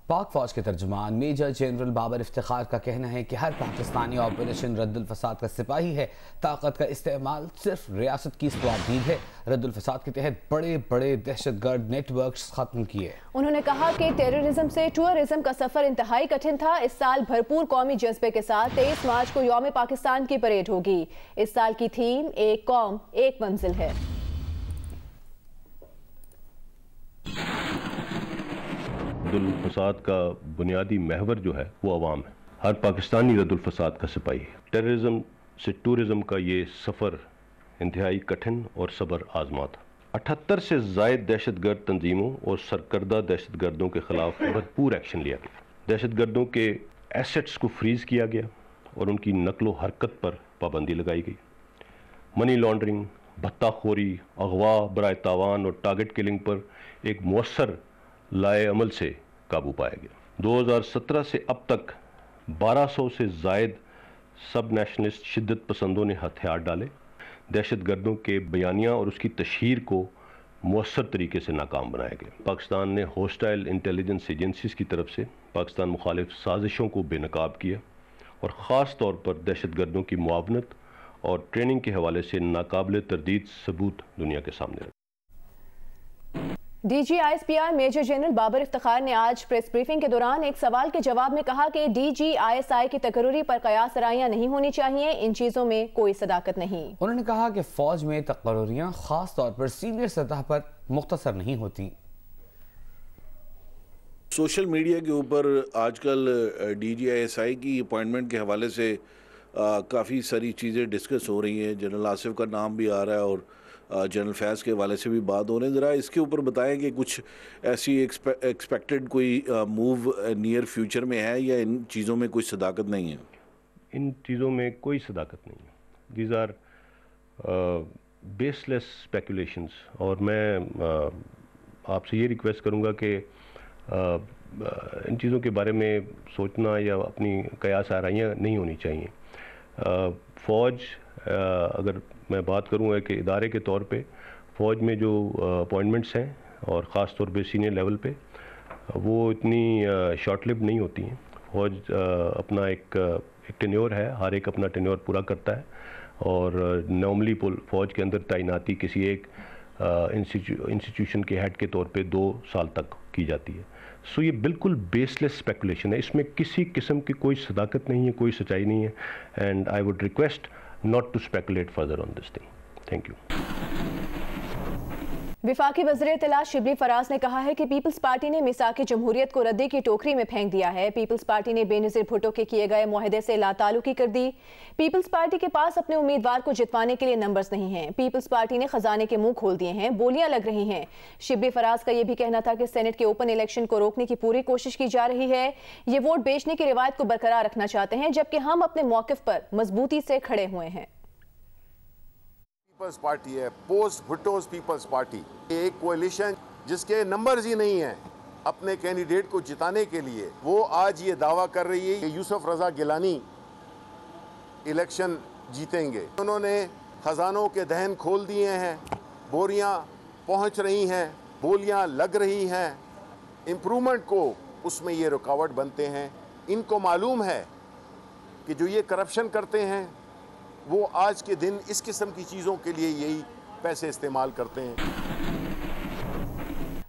پاک فوج کے ترجمان میجر جنرل بابر افتخار کا کہنا ہے کہ ہر پاکستانی آپریشن رد الفساد کا سپاہی ہے۔ طاقت کا استعمال صرف ریاست کی اسکواڈ ہے۔ رد الفساد کے تحت بڑے بڑے دہشت گرد نیٹ ورکس ختم کیے۔ انہوں نے کہا کہ ٹیررزم سے ٹورزم کا سفر انتہائی کٹھن تھا۔ اس سال بھرپور قومی جذبے کے ساتھ 23 مارچ کو یوم پاکستان کی پریڈ ہوگی۔ اس سال کی تھیم ایک قوم ایک منزل ہے۔ رد الفساد کا بنیادی محور جو ہے وہ عوام ہے۔ ہر پاکستانی رد الفساد کا سپاہی ہے۔ ٹیررزم سے ٹورزم کا یہ سفر انتہائی کٹھن اور صبر آزما تھا۔ 78 سے زائد دہشت گرد تنظیموں اور سرکردہ دہشت گردوں کے خلاف بھرپور ایکشن لیا گیا۔ دہشت گردوں کے ایسٹس کو فریز کیا گیا اور ان کی نقل و حرکت پر پابندی لگائی گئی۔ منی لانڈرنگ، بھتہ خوری، اغوا برائے تاوان اور ٹارگٹ کلنگ پر ایک مؤثر لائے عمل سے قابو پایا گیا۔ 2017 سے اب تک 1200 سے زائد سب نیشنلسٹ شدت پسندوں نے ہتھیار ڈالے۔ دہشت گردوں کے بیانیہ اور اس کی تشہیر کو مؤثر طریقے سے ناکام بنایا گیا۔ پاکستان نے ہوسٹائل انٹیلیجنس ایجنسیز کی طرف سے پاکستان مخالف سازشوں کو بے نقاب کیا اور خاص طور پر دہشت گردوں کی معاونت اور ٹریننگ کے حوالے سے ناقابل تردید ثبوت دنیا کے سامنے رکھا۔ D G I S P R major general Babar Iftikhar نے آج پریس بریفنگ کے دوران ایک سوال کے جواب میں کہا کہ D G I S I کی تقرری پر قیاس آرائیاں نہیں ہونی چاہیے، ان چیزوں میں کوئی صداقت نہیں۔ انہوں نے کہا کہ فوج میں تقرریاں خاص طور پر سینئر سطح پر مختصر نہیں ہوتی۔ سوشل میڈیا کے اوپر آج کل D G I S I کی اپوائنٹمنٹ کے حوالے سے کافی ساری چیزیں ڈسکس ہو رہی ہیں۔ جنرل آصف کا نام بھی آ رہا ہے اور جنرل فیض کے حوالے سے بھی بات ہو رہی ہے۔ ذرا اس کے اوپر بتائیں کہ کچھ ایسی ایکسپیکٹڈ کوئی موو نیئر فیوچر میں ہے یا ان چیزوں میں کوئی صداقت نہیں ہے؟ ان چیزوں میں کوئی صداقت نہیں ہے۔ These are baseless speculations, اور میں آپ سے یہ ریکویسٹ کروں گا کہ ان چیزوں کے بارے میں سوچنا یا اپنی قیاس آرائیاں نہیں ہونی چاہیے۔ فوج، اگر میں بات کروں ایک ادارے کے طور پہ، فوج میں جو اپوائنٹمنٹس ہیں اور خاص طور پہ سینئر لیول پہ، وہ اتنی شارٹ لیوڈ نہیں ہوتی ہیں۔ فوج اپنا ایک ٹینیور ہے، ہر ایک اپنا ٹینیور پورا کرتا ہے، اور نارملی فوج کے اندر تعیناتی کسی ایک انسٹیٹیوشن کے ہیڈ کے طور پہ 2 سال تک کی جاتی ہے۔ سو یہ بالکل بیس لیس اسپیکولیشن ہے، اس میں کسی قسم کی کوئی صداقت نہیں ہے، کوئی سچائی نہیں ہے، and I would request not to speculate further on this thing. Thank you. وفاقی وزیر اطلاع شبلی فراز نے کہا ہے کہ پیپلز پارٹی نے میثاق جمہوریت کو ردے کی ٹوکری میں پھینک دیا ہے۔ پیپلز پارٹی نے بے نظیر بھٹو کے کیے گئے معاہدے سے لا تعلقی کر دی۔ پیپلز پارٹی کے پاس اپنے امیدوار کو جتوانے کے لیے نمبرز نہیں ہیں۔ پیپلز پارٹی نے خزانے کے منہ کھول دیے ہیں، بولیاں لگ رہی ہیں۔ شبلی فراز کا یہ بھی کہنا تھا کہ سینٹ کے اوپن الیکشن کو روکنے کی پوری کوشش کی جا رہی ہے۔ یہ ووٹ بیچنے کی روایت کو برقرار رکھنا چاہتے ہیں، جبکہ ہم اپنے موقف پر مضبوطی سے کھڑے ہوئے ہیں۔ پیپلز پارٹی ہے، پوسٹ بھٹوز پیپلز پارٹی، ایک کوalition جس کے نمبرز ہی نہیں ہیں اپنے کینڈیڈیٹ کو جتانے کے لیے، وہ آج یہ دعویٰ کر رہی ہے کہ یوسف رضا گیلانی الیکشن جیتیں گے۔ انہوں نے خزانوں کے دہن کھول دیے ہیں، بوریاں پہنچ رہی ہیں، بولیاں لگ رہی ہیں، امپرومنٹ کو اس میں یہ رکاوٹ بنتے ہیں۔ ان کو معلوم ہے کہ جو یہ کرپشن کرتے ہیں وہ آج کے دن اس قسم کی چیزوں کے لیے یہی پیسے استعمال کرتے ہیں۔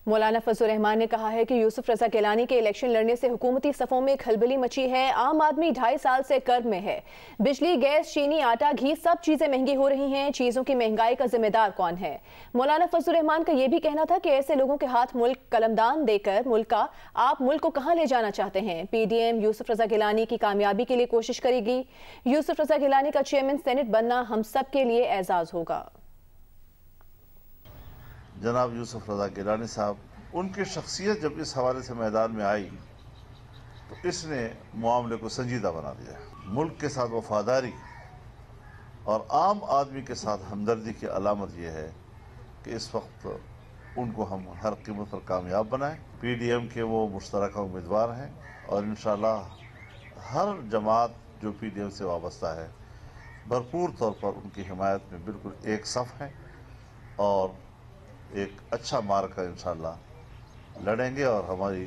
مولانا فضل الرحمان نے کہا ہے کہ یوسف رضا گیلانی کے الیکشن لڑنے سے حکومتی صفوں میں کھلبلی مچی ہے۔ عام آدمی 2.5 سال سے کرب میں ہے۔ بجلی، گیس، چینی، آٹا، گھی سب چیزیں مہنگی ہو رہی ہیں۔ چیزوں کی مہنگائی کا ذمہ دار کون ہے؟ مولانا فضل الرحمان کا یہ بھی کہنا تھا کہ ایسے لوگوں کے ہاتھ ملک قلمدان دے کر آپ ملک کو کہاں لے جانا چاہتے ہیں؟ پی ڈی ایم یوسف رضا گیلانی کی کامیابی کے لیے کوشش کرے گی۔ یوسف رضا گیلانی کا چیئرمین سینٹ بننا ہم سب کے لیے اعزاز ہوگا۔ جناب یوسف رضا گیلانی صاحب، ان کی شخصیت جب اس حوالے سے میدان میں آئی تو اس نے معاملے کو سنجیدہ بنا دیا۔ ملک کے ساتھ وفاداری اور عام آدمی کے ساتھ ہمدردی کی علامت یہ ہے کہ اس وقت ان کو ہم ہر قیمت پر کامیاب بنائیں۔ پی ڈی ایم کے وہ مشترکہ امیدوار ہیں اور انشاءاللہ ہر جماعت جو پی ڈی ایم سے وابستہ ہے بھرپور طور پر ان کی حمایت میں بالکل ایک صف ہے، اور ایک اچھا مارکہ انشاءاللہ لڑیں گے، اور ہماری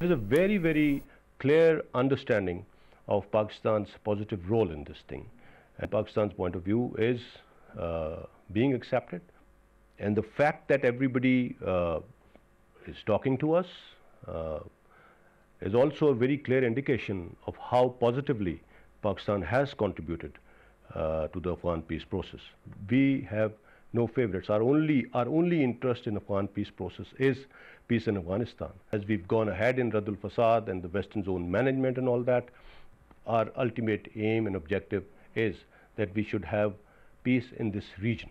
There is a very, very clear understanding of Pakistan's positive role in this thing. And Pakistan's point of view is being accepted, and the fact that everybody is talking to us is also a very clear indication of how positively Pakistan has contributed to the Afghan peace process. We have no favorites. Our only interest in Afghan peace process is peace in Afghanistan. As we've gone ahead in Radd al-Fasad and the Western Zone management and all that, our ultimate aim and objective is that we should have peace in this region.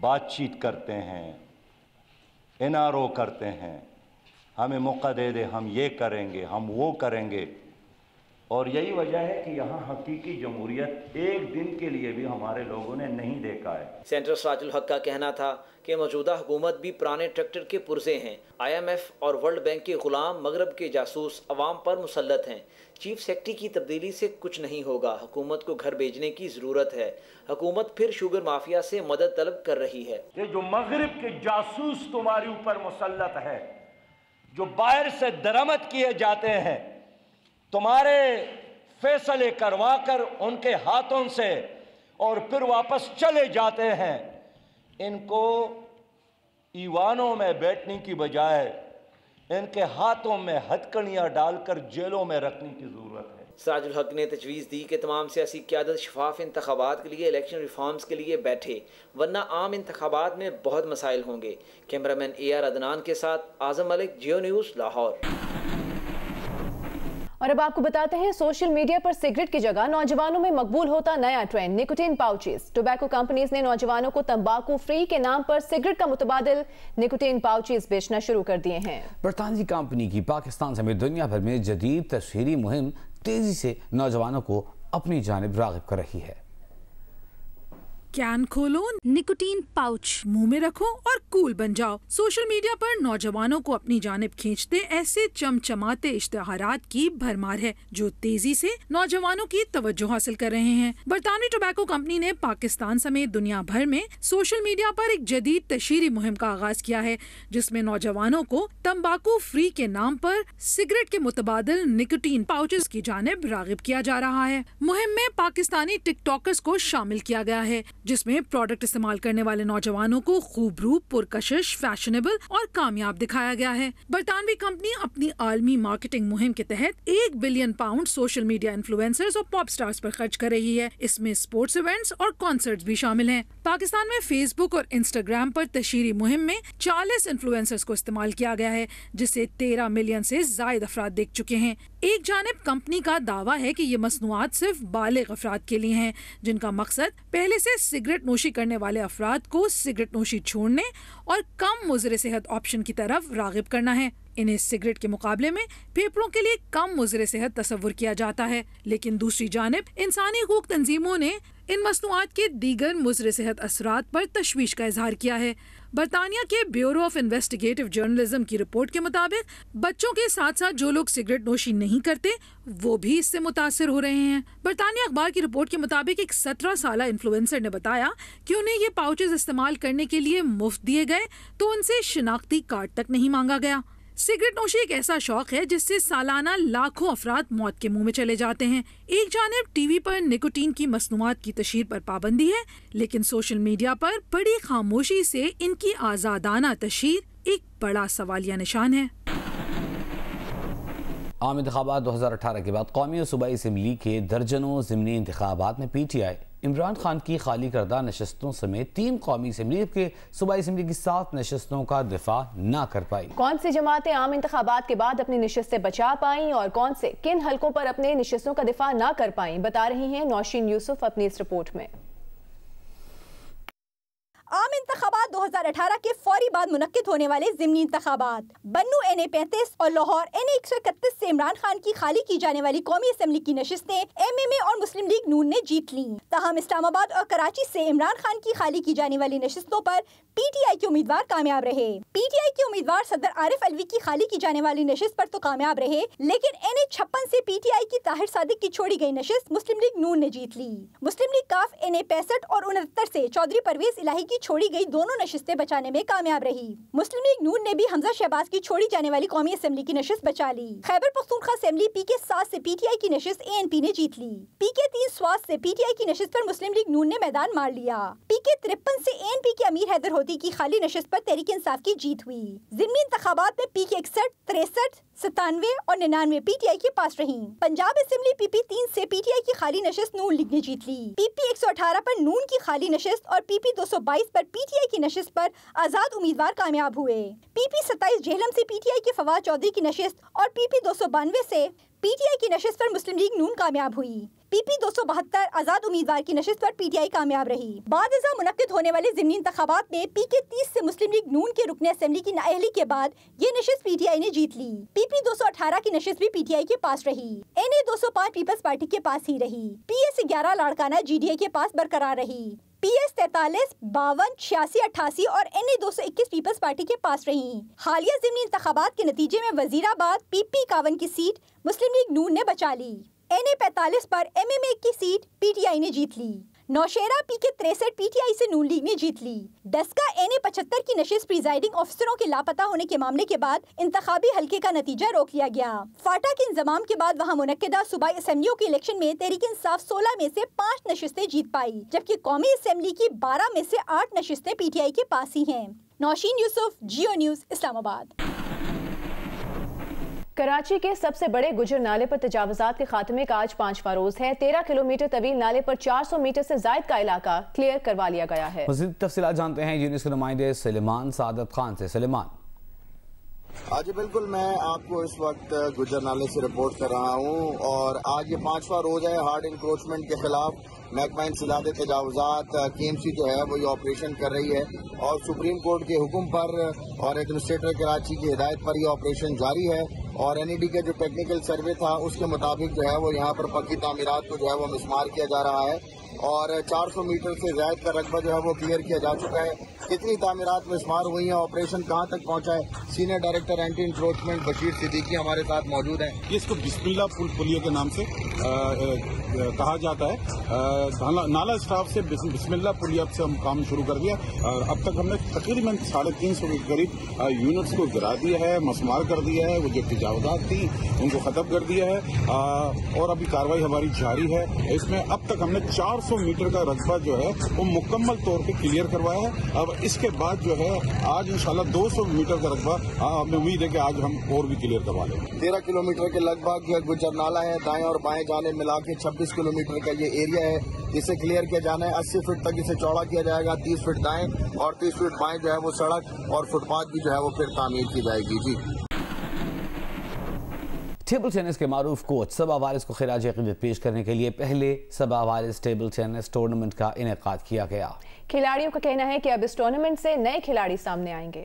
بات چیت کرتے ہیں, NRO کرتے ہیں, ہمیں موقع دے دے, ہم یہ کریں گے, ہم وہ کریں گے. اور یہی وجہ ہے کہ یہاں حقیقی جمہوریت ایک دن کے لیے بھی ہمارے لوگوں نے نہیں دیکھا ہے. سینٹر سراج الحق کا کہنا تھا کہ موجودہ حکومت بھی پرانے ٹریکٹر کے پرزے ہیں. IMF اور ورلڈ بینک کے غلام مغرب کے جاسوس عوام پر مسلط ہیں. چیف سیکرٹری کی تبدیلی سے کچھ نہیں ہوگا. حکومت کو گھر بھیجنے کی ضرورت ہے. حکومت پھر شوگر مافیا سے مدد طلب کر رہی ہے. یہ جو مغرب کے جاسوس تمہارے اوپر مسلط ہے, جو باہر سے درآمد کیے جاتے ہیں, تمہارے فیصلے کروا کر ان کے ہاتھوں سے اور پھر واپس چلے جاتے ہیں, ان کو ایوانوں میں بیٹھنے کی بجائے ان کے ہاتھوں میں ہتھکڑیاں ڈال کر جیلوں میں رکھنے کی ضرورت ہے. سراج الحق نے تجویز دی کہ تمام سیاسی قیادت شفاف انتخابات کے لیے الیکشن ریفارمز کے لیے بیٹھے, ورنہ عام انتخابات میں بہت مسائل ہوں گے. کیمرامین AR عدنان کے ساتھ اعظم ملک, جیو نیوز, لاہور. اور اب آپ کو بتاتے ہیں سوشل میڈیا پر سگریٹ کی جگہ نوجوانوں میں مقبول ہوتا نیا trend nicotine pouches. Tobacco companies نے نوجوانوں کو تمباکو فری کے نام پر سگریٹ کا متبادل نکوٹین پاؤچز بیچنا شروع کر دیے ہیں. برطانوی کمپنی کی پاکستان سمیت دنیا بھر میں جدید تشہیری مہم تیزی سے نوجوانوں کو اپنی جانب راغب کر رہی ہے. کین کھولو, نکوٹین پاؤچ منہ میں رکھو اور کول بن جاؤ. سوشل میڈیا پر نوجوانوں کو اپنی جانب کھینچتے ایسے چمچماتے اشتہارات کی بھرمار ہے جو تیزی سے نوجوانوں کی توجہ حاصل کر رہے ہیں. برطانوی ٹوبیکو کمپنی نے پاکستان سمیت دنیا بھر میں سوشل میڈیا پر ایک جدید تشہیری مہم کا آغاز کیا ہے جس میں نوجوانوں کو تمباکو فری کے نام پر سگریٹ کے متبادل نکوٹین پاؤچز کی جانب راغب کیا جا رہا ہے. مہم میں پاکستانی ٹک ٹاکرز کو شامل کیا گیا ہے جس میں پروڈکٹ استعمال کرنے والے نوجوانوں کو خوبرو, پرکشش, فیشنیبل اور کامیاب دکھایا گیا ہے. برطانوی کمپنی اپنی عالمی مارکیٹنگ مہم کے تحت £1 بلین سوشل میڈیا انفلوئنسرز اور پاپ سٹارز پر خرچ کر رہی ہے. اس میں اسپورٹس ایونٹس اور کانسرٹس بھی شامل ہیں. پاکستان میں فیس بک اور انسٹاگرام پر تشہیری مہم میں 40 انفلوئنسرز کو استعمال کیا گیا ہے جسے 13 ملین سے زائد افراد دیکھ چکے ہیں. ایک جانب کمپنی کا دعویٰ ہے کہ یہ مصنوعات صرف بالغ افراد کے لیے ہیں جن کا مقصد پہلے سے سگریٹ نوشی کرنے والے افراد کو سگریٹ نوشی چھوڑنے اور کم مضر صحت آپشن کی طرف راغب کرنا ہے. انہیں سگریٹ کے مقابلے میں پھیپھڑوں کے لیے کم مضر صحت تصور کیا جاتا ہے, لیکن دوسری جانب انسانی حقوق تنظیموں نے ان مصنوعات کے دیگر مضر صحت اثرات پر تشویش کا اظہار کیا ہے. برطانیہ کے بیورو آف انویسٹیگیٹو جرنلزم کی رپورٹ کے مطابق بچوں کے ساتھ ساتھ جو لوگ سگریٹ نوشی نہیں کرتے وہ بھی اس سے متاثر ہو رہے ہیں. برطانیہ اخبار کی رپورٹ کے مطابق ایک 17 سالہ انفلوئنسر نے بتایا کہ انہیں یہ پاؤچز استعمال کرنے کے لیے مفت دیے گئے تو ان سے شناختی کارڈ تک نہیں مانگا گیا. سگریٹ نوشی ایک ایسا شوق ہے جس سے سالانہ لاکھوں افراد موت کے منہ میں چلے جاتے ہیں. ایک جانب ٹی وی پر نکوٹین کی مصنوعات کی تشہیر پر پابندی ہے, لیکن سوشل میڈیا پر بڑی خاموشی سے ان کی آزادانہ تشہیر ایک بڑا سوالیہ نشان ہے. عام انتخابات 2018 کے بعد قومی اور صوبائی اسمبلی کے درجنوں ضمنی انتخابات میں PTI عمران خان کی خالی کردہ نشستوں سمیت 3 قومی اسمبلی کے صوبائی اسمبلی کی 7 نشستوں کا دفاع نہ کر پائی. کون سی جماعتیں عام انتخابات کے بعد اپنی نشستیں بچا پائیں اور کون سے کن حلقوں پر اپنے نشستوں کا دفاع نہ کر پائیں, بتا رہی ہیں نوشین یوسف اپنی اس رپورٹ میں. عام انتخابات 2018 کے فوری بعد منعقد ہونے والے ضمنی انتخابات بنو NA-35 اور لاہور NA-131 سے عمران خان کی خالی کی جانے والی قومی اسمبلی کی نشستیں MMA اور مسلم لیگ نون نے جیت لیں. تاہم اسلام آباد اور کراچی سے عمران خان کی خالی کی جانے والی نشستوں پر PTI کے امیدوار کامیاب رہے. PTI کے امیدوار صدر عارف الوی کی خالی کی جانے والی نشست پر تو کامیاب رہے, لیکن NA-56 سے PTI کی طاہر صادق کی چھوڑی گئی نشست مسلم لیگ نون نے جیت لی. مسلم لیگ کاف NA-65 اور 69 سے چودھری پرویز الہی کی چھوڑی گئی دونوں نشستیں بچانے میں کامیاب رہی. مسلم لیگ نون نے بھی حمزہ شہباز کی چھوڑی جانے والی قومی اسمبلی کی نشست بچا لی. خیبر پختونخوا اسمبلی PK-7 سے PTI کی نشست ANP نے جیت لی. PK-3 سواز سے PTI کی نشست پر مسلم لیگ نون نے میدان مار لیا. PK-53 سے ANP کے امیر حیدر ہوتی کی خالی نشست پر تحریک انصاف کی جیت ہوئی. ضمنی انتخابات میں PK-61, 63, 97 اور 99 PTI کے پاس رہیں. پنجاب اسمبلی PP-3 سے PTI کی خالی نشست نون لیگ نے جیت لی. PP-118 پر نون کی خالی نشست اور PP-222 پر PTI کی نشست پر آزاد امیدوار کامیاب ہوئے۔ پی پی 27 جہلم سے پی ٹی آئی کے فواد چودھری کی نشست اور پی پی 292 سے پی ٹی آئی کی نشست پر مسلم لیگ نون کامیاب ہوئی۔ پی پی 272 آزاد امیدوار کی نشست پر پی ٹی آئی کامیاب رہی۔ بعد ازاں منعقد ہونے والے ضمنی انتخابات میں پی کے 30 سے مسلم لیگ نون کے رکن اسمبلی کی نااہلی کے بعد یہ نشست پی ٹی آئی نے جیت لی۔ پی پی 218 کی نشست بھی پی ٹی آئی کے پاس رہی۔ این اے 205 پیپلز پارٹی کے پاس ہی رہی۔ P S 11 Larkana G D A کے پاس برقرار رہی۔ پی ایس 43 52 86 88 اور این اے 221 پیپلز پارٹی کے پاس رہیں۔ حالیہ ضمنی انتخابات کے نتیجے میں وزیر آباد پی پی 51 کی سیٹ مسلم لیگ نون نے بچا لی۔ این اے 45 پر ایم ایم اے کی سیٹ پی ٹی آئی نے جیت لی۔ نوشیرہ پی کے 63 پی ٹی آئی سے نون لیگ نے جیت لی۔ ڈسکا این اے 75 کی نشست پریزائڈنگ آفیسروں کے لاپتہ ہونے کے معاملے کے بعد انتخابی حلقے کا نتیجہ روک لیا گیا۔ فاٹا کے انضمام کے بعد وہاں منعقدہ صوبائی اسمبلیوں کے الیکشن میں تحریک انصاف 16 میں سے 5 نشستیں جیت پائی، جبکہ قومی اسمبلی کی 12 میں سے 8 نشستیں پی ٹی آئی کے پاس ہی ہیں۔ نوشین یوسف، جیو نیوز، اسلام آباد۔ کراچی کے سب سے بڑے گجر نالے پر تجاوزات کے خاتمے کا آج 5واں روز ہے۔ 13 کلومیٹر طویل نالے پر 400 میٹر سے زائد کا علاقہ کلیئر کروا لیا گیا ہے۔ مزید تفصیلات جانتے ہیں یونس کے نمائندے سلیمان سعادت خان سے۔ سلیمان، آج بالکل میں آپ کو اس وقت گجر نالے سے رپورٹ کر رہا ہوں، اور آج یہ 5واں روز ہے ہارڈ انکروچمنٹ کے خلاف۔ محکمہ انسداد تجاوزات کے ایم سی جو ہے وہ یہ آپریشن کر رہی ہے، اور سپریم کورٹ کے حکم پر اور ایڈمنسٹریٹر کراچی کی ہدایت پر یہ آپریشن جاری ہے۔ اور این ای ڈی کا جو ٹیکنیکل سروے تھا اس کے مطابق جو ہے وہ یہاں پر پکی تعمیرات کو جو ہے وہ مسمار کیا جا رہا ہے، اور 400 میٹر سے زائد کا رقبہ جو ہے وہ کلیئر کیا جا چکا ہے۔ کتنی تعمیرات مسمار ہوئی ہیں، آپریشن کہاں تک پہنچا ہے، senior director anti encroachment Bashir Siddiqui ہمارے ساتھ موجود ہیں۔ اس کو بسم اللہ پل پلیہ کے نام سے کہا جاتا ہے۔ نالا اسٹاف سے بسم اللہ پلیہ سے ہم کام شروع کر دیا، اور اب تک ہم نے تقریباً 350 کے قریب یونٹس کو گرا دیا ہے، مسمار کر دیا ہے، وہ جو تجاوزات تھی ان کو ختم کر دیا ہے، اور ابھی کارروائی ہماری جاری ہے۔ اس میں اب تک ہم نے 400 میٹر کا رقبہ جو ہے وہ مکمل طور پہ کلیئر کروایا ہے۔ اب اس کے بعد جو ہے آج انشاءاللہ 200 میٹر کا رقبہ ہمیں امید ہے کہ آج ہم اور بھی کلیئر کروا لیں گے۔ 13 کلومیٹر کے لگ بھگ یہ گجر نالا ہے، دائیں اور بائیں جانب ملا کے 26 کلومیٹر کا یہ ایریا ہے جسے کلیئر کیا جانا ہے۔ 80 فٹ تک اسے چوڑا کیا جائے گا، 30 فٹ دائیں اور 30 فٹ بائیں جو ہے وہ سڑک اور فٹ پاتھ بھی جو ہے وہ پھر تعمیر کی جائے گی۔ جی، ٹیبل ٹینس کے معروف کوچ صبا وارث کو خراج عقیدت پیش کرنے کے لیے پہلے صبا وارث ٹیبل ٹینس ٹورنامنٹ کا انعقاد کیا گیا۔ کھلاڑیوں کا کہنا ہے کہ اب اس ٹورنامنٹ سے نئے کھلاڑی سامنے آئیں گے۔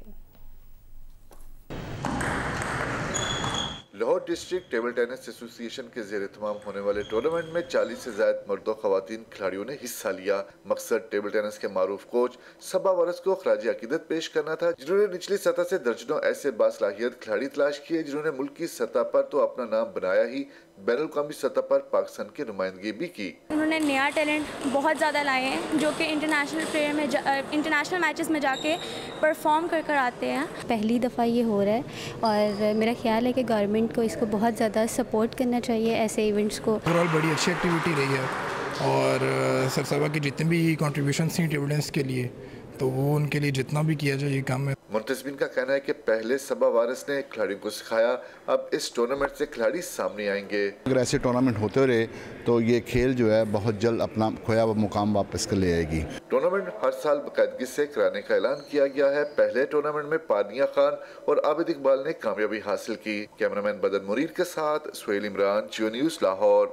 لاہور ڈسٹرکٹ ٹیبل ٹینس ایسوسی ایشن کے زیر اہتمام ہونے والے ٹورنامنٹ میں 40 سے زائد مرد و خواتین کھلاڑیوں نے حصہ لیا۔ مقصد ٹیبل ٹینس کے معروف کوچ صبا وارث کو خراج عقیدت پیش کرنا تھا، جنہوں نے نچلی سطح سے درجنوں ایسے باصلاحیت کھلاڑی تلاش کیے جنہوں نے ملکی سطح پر تو اپنا نام بنایا ہی، بین الاقوامی سطح پر پاکستان کی نمائندگی بھی کی۔ انہوں نے نیا ٹیلنٹ بہت زیادہ لائے ہیں جو کہ انٹرنیشنل میچز میں جا کے پرفارم کر آتے ہیں۔ پہلی دفعہ یہ ہو رہا ہے، اور میرا خیال ہے کہ گورنمنٹ کو اس کو بہت زیادہ سپورٹ کرنا چاہیے ایسے ایونٹس کو۔ اوور آل بڑی اچھی ایکٹیویٹی رہی ہے، اور سر صاحبہ کی جتنے بھی کنٹریبیوشنس تھیں ٹیبل ٹینس کے لیے، تو وہ ان کے لیے جتنا بھی کیا جائے یہ کام ہے۔ منتظمین کا کہنا ہے کہ پہلے صبا وارث نے کھلاڑیوں کو سکھایا، اب اس ٹورنامنٹ سے کھلاڑی سامنے آئیں گے۔ اگر ایسے ٹورنامنٹ ہوتے رہے تو یہ کھیل جو ہے بہت جلد اپنا کھویا ہوا مقام واپس کر لے آئے گی۔ ٹورنامنٹ ہر سال باقاعدگی سے کرانے کا اعلان کیا گیا ہے۔ پہلے ٹورنامنٹ میں پانیہ خان اور عابد اقبال نے کامیابی حاصل کی۔ کیمرامین بدر مرید کے ساتھ سہیل عمران، جیو نیوز لاہور۔